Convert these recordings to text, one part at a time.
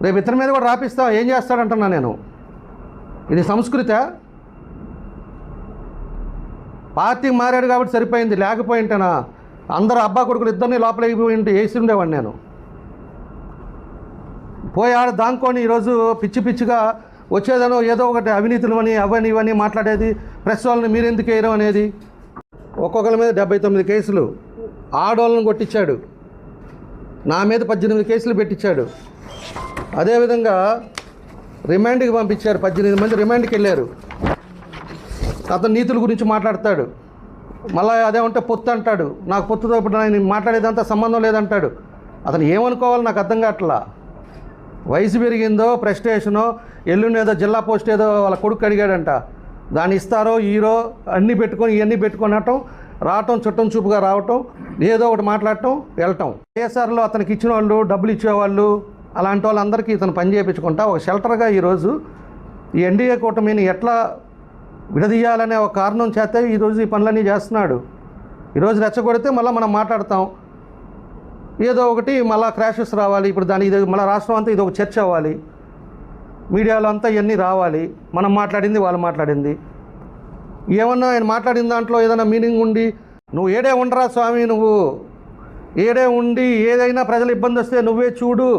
రేపు ఇతని మీద కూడా రాపిస్తా, ఏం చేస్తాడంటున్నా నేను. ఇది సంస్కృతి. పార్టీ మారాడు కాబట్టి సరిపోయింది, లేకపోయింటేనా అందరూ అబ్బా కొడుకులు ఇద్దరిని లోపలికి వేసి ఉండేవాడిని నేను. పోయి ఆడ దాంకొని ఈరోజు పిచ్చి పిచ్చిగా వచ్చేదనో ఏదో ఒకటి అవినీతులు అని అవని ఇవన్నీ మాట్లాడేది, ప్రెస్ వాళ్ళని మీరెందుకు వేయరు అనేది. ఒక్కొక్కరి మీద 79 కేసులు, ఆడోళ్ళని కొట్టించాడు, నా మీద 18 కేసులు పెట్టించాడు. అదేవిధంగా రిమాండ్కి పంపించారు, 18 మంది రిమాండ్కి వెళ్ళారు. అతను నీతుల గురించి మాట్లాడతాడు, మళ్ళీ అదేమంటే పొత్తు అంటాడు. నాకు పొత్తుతో ఇప్పుడు నేను మాట్లాడేదంతా సంబంధం లేదంటాడు. అతను ఏమనుకోవాలో నాకు అర్థం కావట్లా. వయసు పెరిగిందో ప్రెస్టేషనో, ఎల్లుండి ఏదో జిల్లా పోస్ట్ ఏదో వాళ్ళ కొడుకు అడిగాడంట, దాన్ని ఇస్తారో ఈరో అన్నీ పెట్టుకొని ఇవన్నీ పెట్టుకొనటం, రావటం, చుట్టం చూపుగా రావటం, ఏదో ఒకటి మాట్లాడటం, వెళ్ళటం. కేఎస్ఆర్లో అతనికి ఇచ్చిన వాళ్ళు, డబ్బులు ఇచ్చేవాళ్ళు, అలాంటి వాళ్ళందరికీ ఇతను పని చేయించుకుంటా ఒక షెల్టర్గా ఈరోజు ఈ ఎన్డీఏ కూటమిని ఎట్లా విడదీయాలనే ఒక కారణం చేస్తే ఈరోజు ఈ పనులన్నీ చేస్తున్నాడు. ఈరోజు రెచ్చగొడితే మళ్ళీ మనం మాట్లాడతాం, ఏదో ఒకటి మళ్ళీ క్రాషెస్ రావాలి. ఇప్పుడు దాని ఇది మళ్ళీ రాష్ట్రం అంతా ఇది ఒక చర్చ అవ్వాలి, మీడియాలో అంతా ఇవన్నీ రావాలి. మనం మాట్లాడింది వాళ్ళు మాట్లాడింది, ఏమన్నా ఆయన మాట్లాడిన దాంట్లో ఏదైనా మీనింగ్ ఉండి, నువ్వు ఏడే ఉండరా స్వామి, నువ్వు ఏడే ఉండి ఏదైనా ప్రజలు ఇబ్బంది వస్తే నువ్వే చూడు,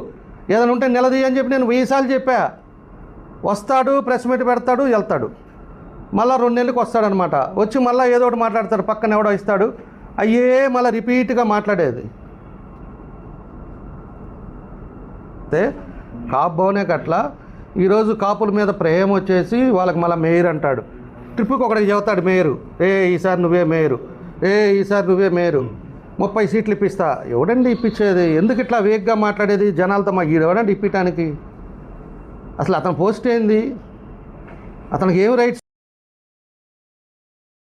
ఏదైనా ఉంటే నిలదీయ అని చెప్పి నేను 1000 సార్లు చెప్పా. వస్తాడు, ప్రెస్ మీట్ పెడతాడు, వెళ్తాడు, మళ్ళీ 2 నెలలకు వస్తాడనమాట. వచ్చి మళ్ళీ ఏదో ఒకటి మాట్లాడతాడు, పక్కన ఎవడో ఇస్తాడు, అయ్యే మళ్ళీ రిపీట్గా మాట్లాడేది. అయితే కాపు భవనే కట్ల ఈరోజు కాపుల మీద ప్రేమ వచ్చేసి వాళ్ళకి మళ్ళీ మేయర్ అంటాడు. ట్రిప్పుకి ఒకడికి చెబుతాడు మేయరు, ఈసారి నువ్వే మేయరు, ఈసారి నువ్వే మేయరు, 30 సీట్లు ఇప్పిస్తా. ఎవడండి ఇప్పించేది? ఎందుకు ఇట్లా వేగ్గా మాట్లాడేది జనాలతో? మా ఎవడండి ఇప్పించడానికి? అసలు అతని పోస్ట్ ఏంది? అతనికి ఏం రైట్స్